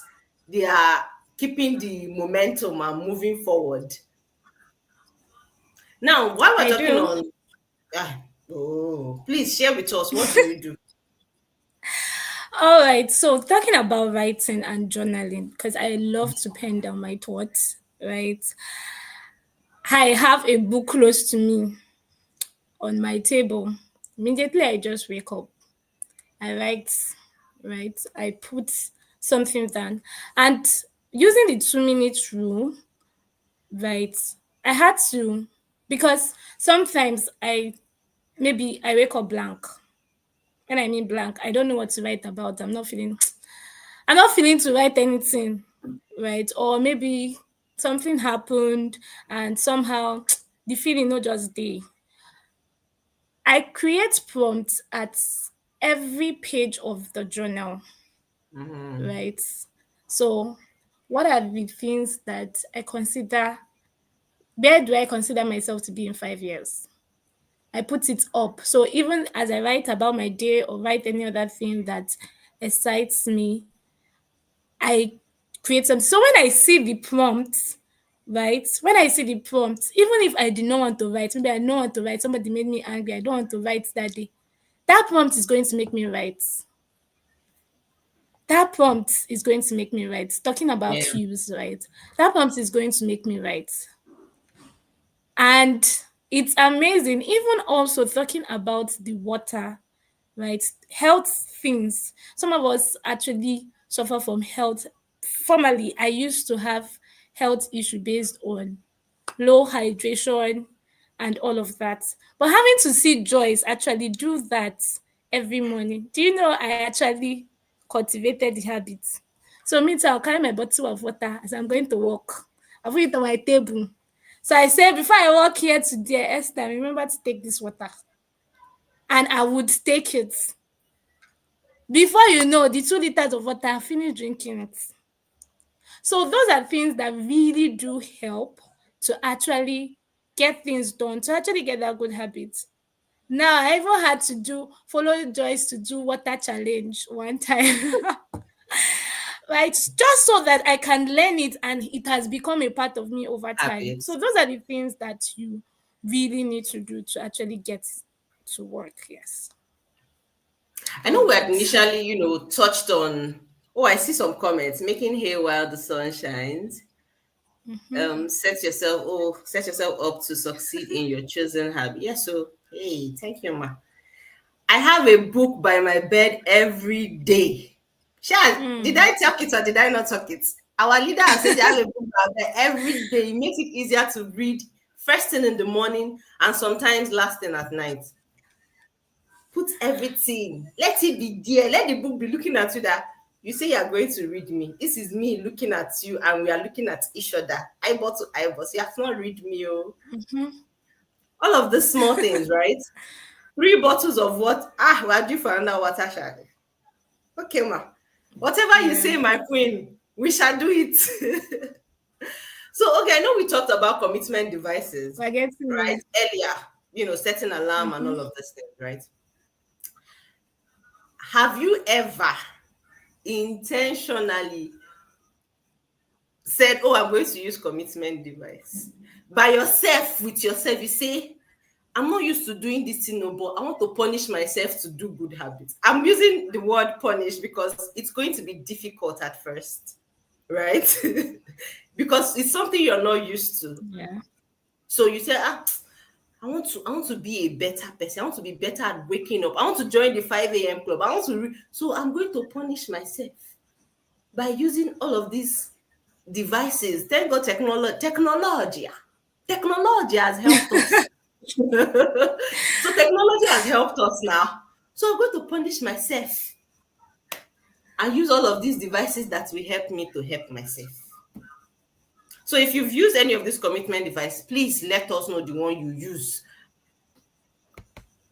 they are keeping the momentum and moving forward? Now, while we're I talking do. on please share with us, what do you do? All right. So talking about writing and journaling, because I love to pen down my thoughts, right? I have a book close to me on my table. Immediately I just wake up. I write, right? I put something down. And using the 2 minute rule, right? I had to, because sometimes maybe I wake up blank. When I mean blank, I don't know what to write about. I'm not feeling to write anything, right? Or maybe something happened and somehow the feeling not just there. I create prompts at every page of the journal, Mhm. right? So, what are the things that I consider? Where do I consider myself to be in 5 years? I put it up. So even as I write about my day or write any other thing that excites me, I create some. So when I see the prompt, right? When I see the prompt, even if I did not want to write, maybe I don't want to write, somebody made me angry, I don't want to write that day. That prompt is going to make me write. That prompt is going to make me write. Talking about Yeah. cues, right? That prompt is going to make me write. And it's amazing. Even also talking about the water, right? Health things. Some of us actually suffer from health. Formerly, I used to have health issue based on low hydration and all of that. But having to see Joyce actually do that every morning, do you know I actually cultivated the habit? So me too, I'll carry my bottle of water as I'm going to work. I'll put it on my table. So I say, before I walk here today, Esther, remember to take this water. And I would take it. Before you know, the 2 liters of water, I finished drinking it. So those are things that really do help to actually get things done, to actually get that good habit. Now I even had to follow Joyce to do water challenge one time. Right, just so that I can learn it and it has become a part of me over time. So Habits. those are the things that you really need to do to actually get to work. Yes. I All know we had right. initially, touched on. Oh, I see some comments. Making hay while the sun shines. Set yourself up to succeed in your chosen habit. Yeah, so hey, thank you, ma. I have a book by my bed every day. Shan, did Mm. I talk it or did I not talk it? Our leader has said they have a book by their bed every day. It makes it easier to read first thing in the morning and sometimes last thing at night. Put everything. Let it be there. Let the book be looking at you that you say you are going to read me. This is me looking at you, and we are looking at each other, eyeball to eyeball. So you have not read me, oh. Mm-hmm. All of the small things, right? 3 bottles of what? Ah, we are due for another water shot. Okay, ma. Whatever you Yeah. say, my queen, we shall do it. So, okay, I know we talked about commitment devices, We're getting right? there. Earlier, setting alarm and all Mm-hmm. of these things, right? Have you ever intentionally said, "Oh, I'm going to use commitment device"? By yourself, with yourself, you say, "I'm not used to doing this thing, no, but I want to punish myself to do good habits." I'm using the word punish because it's going to be difficult at first, right? Because it's something you're not used to. Yeah. So you say, I want to be a better person. I want to be better at waking up. I want to join the 5 a.m. club. I want to so I'm going to punish myself by using all of these devices. Thank God technology has helped us. So technology has helped us now. So I'm going to punish myself and use all of these devices that will help me to help myself. So if you've used any of this commitment device, please let us know the one you use.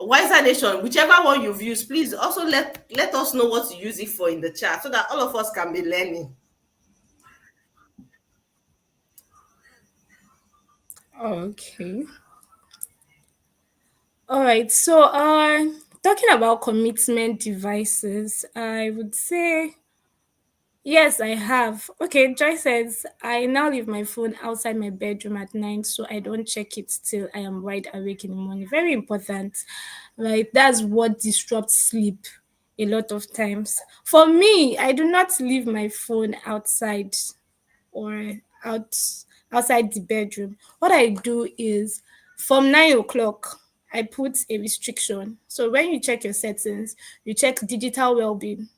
Wiser Nation, whichever one you've used, please also let us know what you use it for in the chat so that all of us can be learning. Okay. All right. So, talking about commitment devices, I would say yes, I have. Okay, Joy says I now leave my phone outside my bedroom at night so I don't check it till I am wide awake in the morning. Very important, right? That's what disrupts sleep a lot of times. For me, I do not leave my phone outside or out outside the bedroom. What I do is from 9 o'clock, I put a restriction. So when you check your settings, you check digital well-being,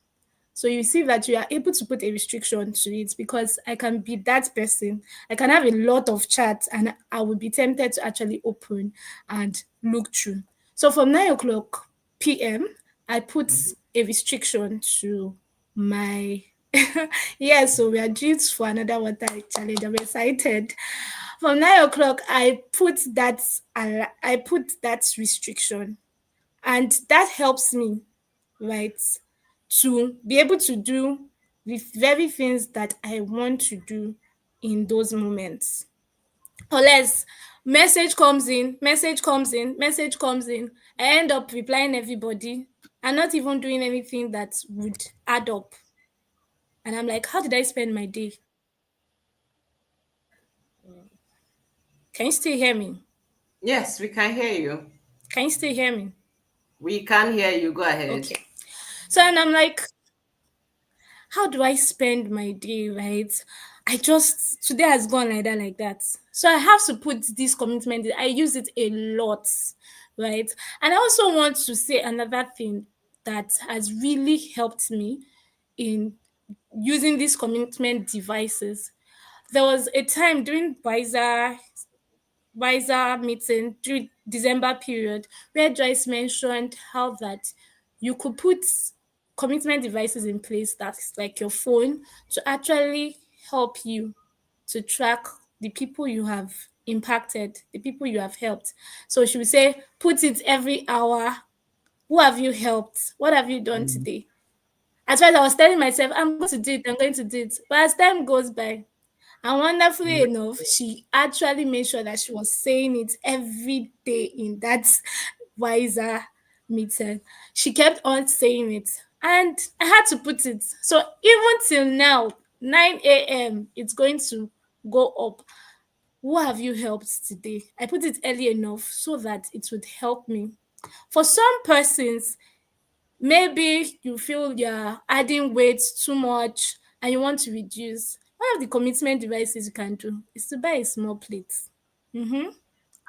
so you see that you are able to put a restriction to it, because I can be that person. I can have a lot of chats and I would be tempted to actually open and look through. So from 9 o'clock PM, I put Mhm. a restriction to my yeah, so we are due for another water challenge. I'm excited. From 9 o'clock, I put that restriction, and that helps me, right, to be able to do the very things that I want to do in those moments. Unless message comes in, I end up replying everybody and not even doing anything that would add up. And I'm like, how did I spend my day? Can you still hear me? Yes, we can hear you. Can you still hear me? We can hear you. Go ahead. Okay. So, and I'm like, how do I spend my day, right? I just today has gone like that, like that. So I have to put this commitment. I use it a lot, right? And I also want to say another thing that has really helped me in using these commitment devices. There was a time during WISER meeting during December period where Joyce mentioned how that you could put commitment devices in place, that's like your phone, to actually help you to track the people you have impacted, the people you have helped. So she would say, put it every hour. Who have you helped? What have you done Mm. today? At first, I was telling myself, I'm going to do it, I'm going to do it. But as time goes by, and wonderfully enough, she actually made sure that she was saying it every day in that WISER meeting. She kept on saying it. And I had to put it. So even till now, 9 a.m., it's going to go up. Who have you helped today? I put it early enough so that it would help me. For some persons, maybe you feel you're adding weight too much and you want to reduce. One of the commitment devices you can do is to buy a small plate. Mm-hmm.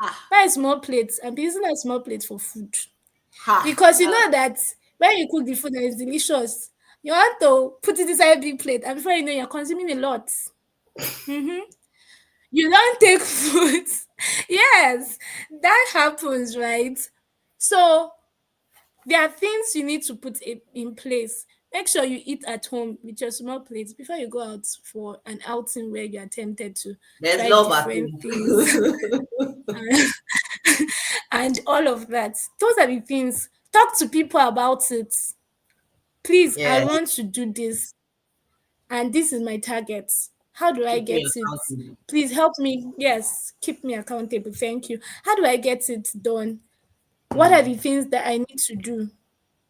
Ah, Buy a small plate and be using that small plate for food. ha. Because you know that when you cook the food and it's delicious, you want to put it inside a big plate, and before you know, you're consuming a lot. Mm-hmm. You don't take food. Yes, that happens, right? So there are things you need to put in place. Make sure you eat at home with your small plates before you go out for an outing where you are tempted to There's try love at different things home. and, and all of that. Those are the things. Talk to people about it. Please, I Yes, want to do this, and this is my target. How do I keep me get it? accountable. Please help me. Yes, keep me accountable. Thank you. How do I get it done? What are Mm. the things that I need to do?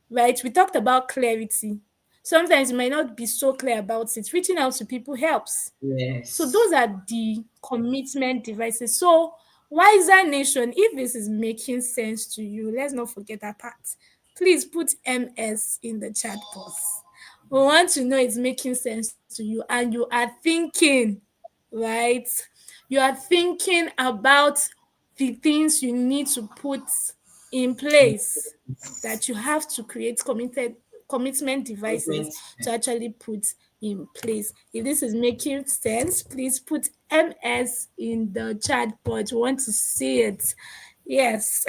Right? We talked about clarity. Sometimes you might not be so clear about it. Reaching out to people helps. So Yes. those are the commitment devices. So Wiser Nation, if this is making sense to you, let's not forget that part. Please put MS in the chat box. We want to know it's making sense to you and you are thinking, right? You are thinking about the things you need to put in place, that you have to create commitment devices Commitment. to actually put in place. If this is making sense, please put MS in the chat box. We want to see it. Yes.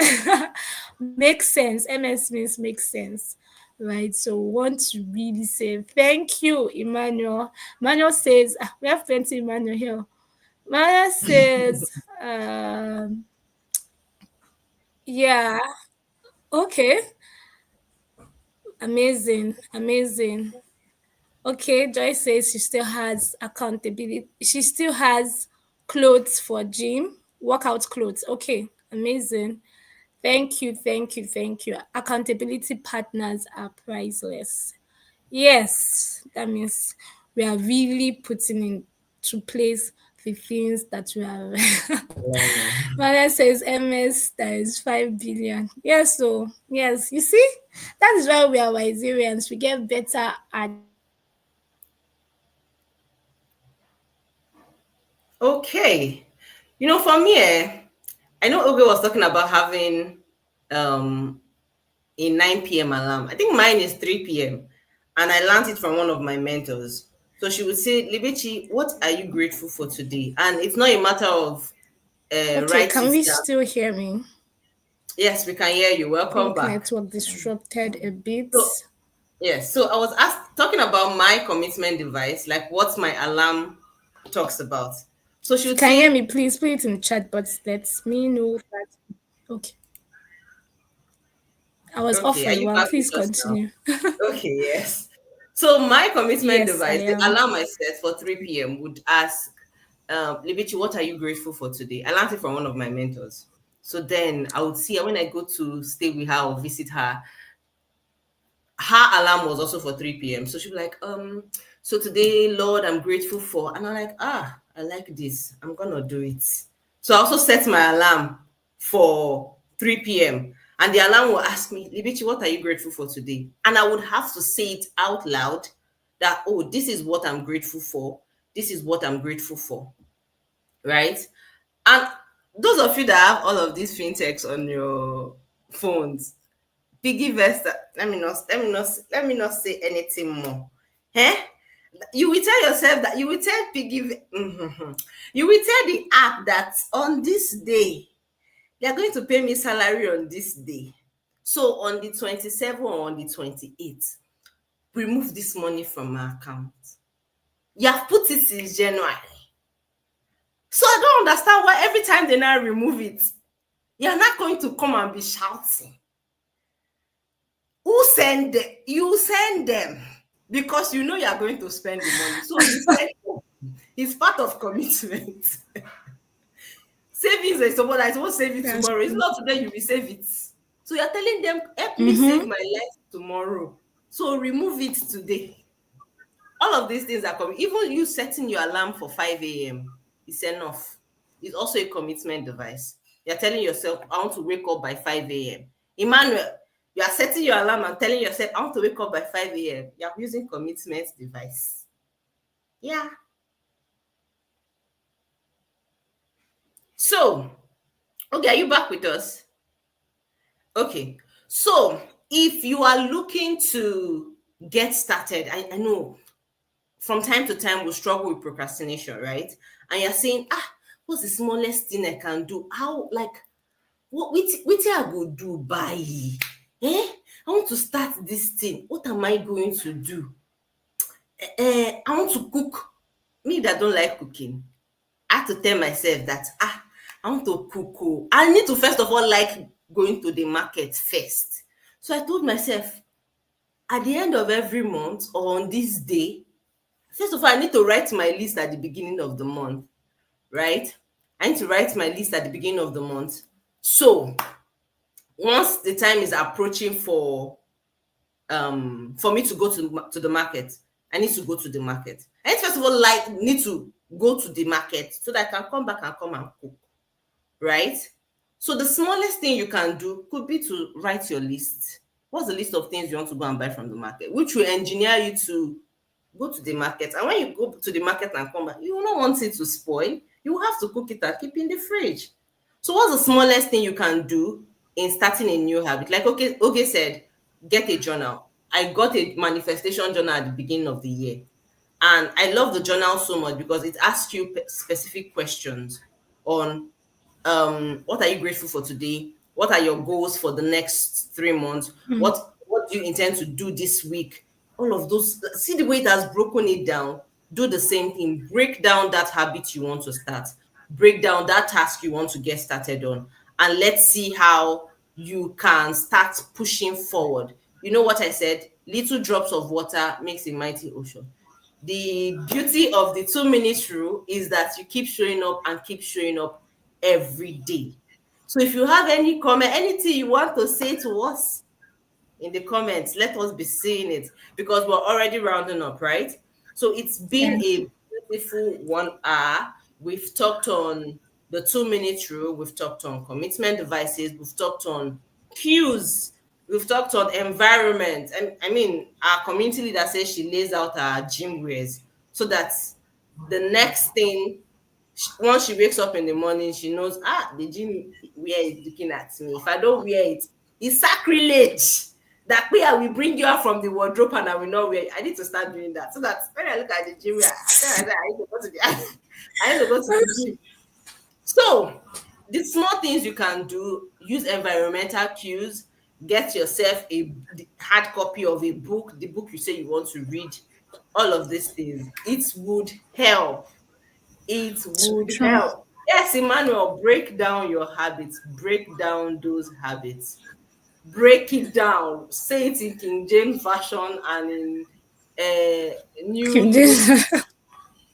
Makes sense. MS means makes sense. Right. So we want to really say thank you, Emmanuel. Emmanuel says, we have plenty Emmanuel here. Emmanuel says, yeah, okay. Amazing. Amazing. Okay, Joy says she still has accountability. She still has clothes for gym, workout clothes. Okay, amazing. Thank you, thank you, thank you. Accountability partners are priceless. Yes, that means we are really putting into place the things that we are. Mother says MS that is 5 billion. Yes, so yes, you see, that is why we are Wiserians. We get better at Okay. For me, I know Oge was talking about having um a 9 p.m. alarm. I think mine is 3 p.m. And I learned it from one of my mentors. So she would say, Lebechi, what are you grateful for today? And it's not a matter of Okay, write can it we down. still hear me? Yes, we can hear you. I Welcome think back. network disrupted a bit. So yes, so I was talking about my commitment device, like what my alarm talks about. So If she you would can hear say, me, please put it in the chat, but let me know that. Okay, I was off okay, for are a you while. back Please with us now? continue. Okay, yes. So my commitment Yes, I device, the am. alarm I set for 3 p.m. would ask, Libichi, what are you grateful for today? I learned it from one of my mentors. So then I would see her when I go to stay with her or visit her. Her alarm was also for 3 p.m. So she'd be like, so today, Lord, I'm grateful for. And I'm like, I like this. I'm gonna do it. So I also set my alarm for 3 p.m. And the alarm will ask me, Libichi, what are you grateful for today? And I would have to say it out loud that, oh, this is what I'm grateful for. This is what I'm grateful for. Right? And those of you that have all of these fintechs on your phones, piggy vesta, let me not say anything more. Eh? You will tell yourself that you will tell you will tell the app that on this day they are going to pay me salary on this day. So on the 27th or on the 28th, remove this money from my account. You have put it since January. So I don't understand why every time they now remove it, you're not going to come and be shouting. Who send them? You send them because you know you are going to spend the money. So you send them. It's part of commitment. Savings is someone I supposed to save it That's tomorrow. It's true. not today you will save it. So you're telling them, help me save Mm-hmm. my life tomorrow. So remove it today. All of these things are coming. Even you setting your alarm for 5 a.m. is enough. It's also a commitment device. You're telling yourself, I want to wake up by 5 a.m. Emmanuel, you are setting your alarm and telling yourself, I want to wake up by 5 a.m. You're using commitment device. Yeah. So, okay, are you back with us? Okay. So, if you are looking to get started, I know from time to time we struggle with procrastination, right? And you're saying, what's the smallest thing I can do? How, like, what I go do by? I want to start this thing. What am I going to do? I want to cook. Me that don't like cooking, I have to tell myself that I want to cook. Oh. I need to first of all like going to the market first. So I told myself at the end of every month or on this day, first of all, I need to write my list at the beginning of the month, right? I need to write my list at the beginning of the month. So once the time is approaching for me to go to the market, I need to go to the market. I need first of all like need to go to the market so that I can come back and come and cook, right? So the smallest thing you can do could be to write your list. What's the list of things you want to go and buy from the market, which will engineer you to go to the market. And when you go to the market and come back, you will not want it to spoil. You will have to cook it and keep in the fridge. So what's the smallest thing you can do in starting a new habit? Like okay said, get a journal. I got a manifestation journal at the beginning of the year. And I love the journal so much because it asks you specific questions on what are you grateful for today? What are your goals for the next 3 months? What do you intend to do this week? All of those. See the way it has broken it down. Do the same thing. Break down that habit you want to start. Break down that task you want to get started on, and let's see how you can start pushing forward. You know what I said? Little drops of water makes a mighty ocean. The beauty of the 2 minutes rule is that you keep showing up and keep showing up every day. So if you have any comment, anything you want to say to us in the comments, let us be seeing it because we're already rounding up, right? So it's been Yes. a beautiful 1 hour. We've talked on the 2 minute rule, we've talked on commitment devices, we've talked on cues, we've talked on environment. And I mean, our community leader says she lays out our gym wears so that the next thing once she wakes up in the morning, she knows, the gym wear is looking at me. If I don't wear it, it's sacrilege. That way I will bring you out from the wardrobe and I will not wear it. I need to start doing that. So that when I look at the gym wear, I tell myself I need to go to the I need to go to the gym. So the small things you can do, use environmental cues, get yourself a hard copy of a book, the book you say you want to read, all of these things. It would help. It would True. help. Yes, Emmanuel, break down your habits, break down those habits, break it down. Say it in King James Version and in New Keep Living. this.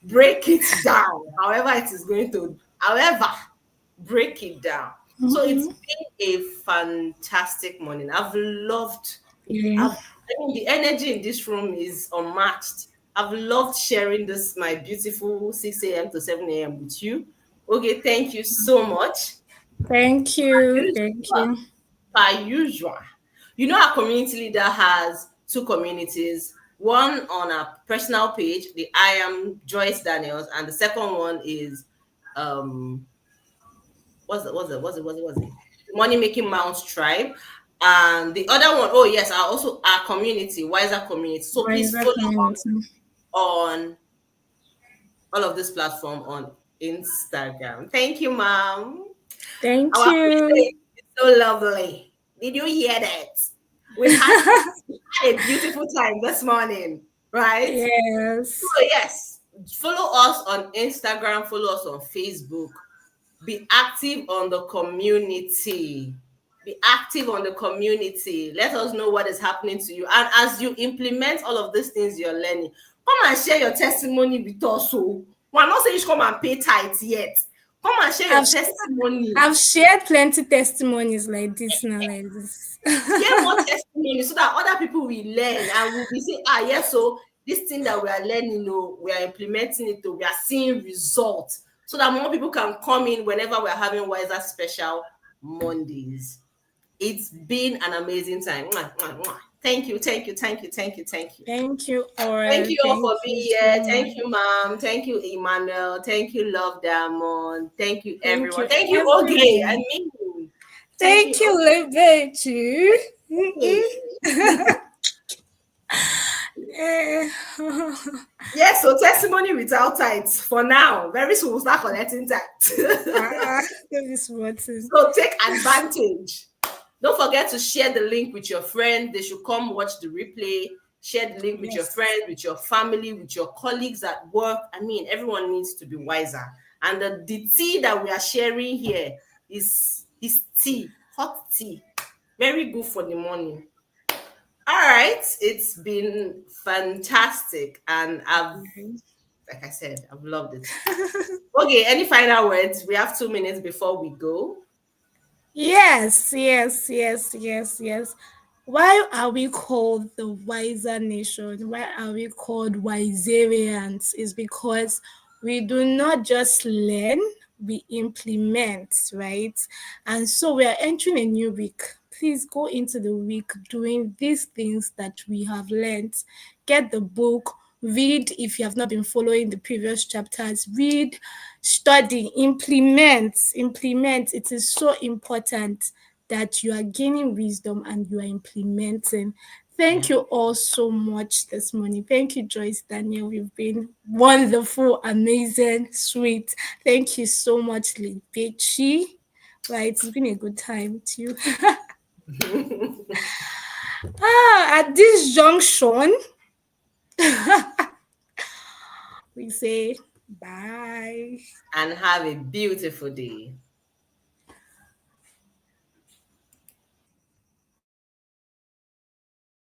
Break it down, however, it is going to, however, break it down. So it's Mhm. been a fantastic morning. Yeah. I've, I mean, the energy in this room is unmatched. I've loved sharing this, my beautiful 6 a.m. to 7 a.m. with you. Okay, thank you so much. Thank you. Thank Usual, you. per usual. You know, our community leader has two communities. One on our personal page, the I am Joyce Daniels, and the second one is um what's it? Money Making Mounts Tribe. And the other one, oh yes, our also our community, Wiser community. So please WISER follow community. on all of this platform on Instagram. Thank you, ma'am. Thank Our you. place is so lovely. Did you hear that? We had a beautiful time this morning, right? Yes. So yes, follow us on Instagram, follow us on Facebook. Be active on the community. Be active on the community. Let us know what is happening to you. And as you implement all of these things you're learning, come and share your testimony with us. So we're not saying you should come and pay tithes yet. Come and share I've your testimony. I've shared plenty testimonies like this now, like this. Share more testimony so that other people will learn and will be saying, yes, so this thing that we are learning, we are implementing it, we are seeing results so that more people can come in whenever we're having Wiser Special Mondays. It's been an amazing time. Mwah, mwah, mwah. Thank you, thank you, thank you, thank you, thank you. Thank you Thank all. you all Thank for you being so here. much. Thank you, ma'am. Thank you, Emmanuel. Thank you, Love Diamond. Thank you, Thank everyone. you, Thank you, Oge. I everyone. mean, thank you, Thank you, Lebechi. Oge. Eh, Yes, so testimony without tithes for now. Very soon we'll start collecting tithes. ah, this button. So take advantage. Don't forget to share the link with your friends. They should come watch the replay. Share the link with your Yes. friends, with your family, with your colleagues at work. I mean, everyone needs to be wiser. And the tea that we are sharing here is tea, hot tea. Very good for the morning. All right, it's been fantastic, and like I said, I've loved it. Okay, any final words? We have 2 minutes before we go. Yes, yes, yes, yes, yes. Why are we called the wiser nation? Why are we called Wiserians? Is because we do not just learn, we implement, right? And so we are entering a new week. Please go into the week doing these things that we have learned. Get the book, read if you have not been following the previous chapters, read, study, implement. It is so important that you are gaining wisdom and you are implementing. Thank Yeah. you all so much this morning. Thank you, Joyce Daniel. You've been wonderful, amazing, sweet. Thank you so much, Lebechi. Right, it's been a good time too. At this junction, we say bye. And have a beautiful day.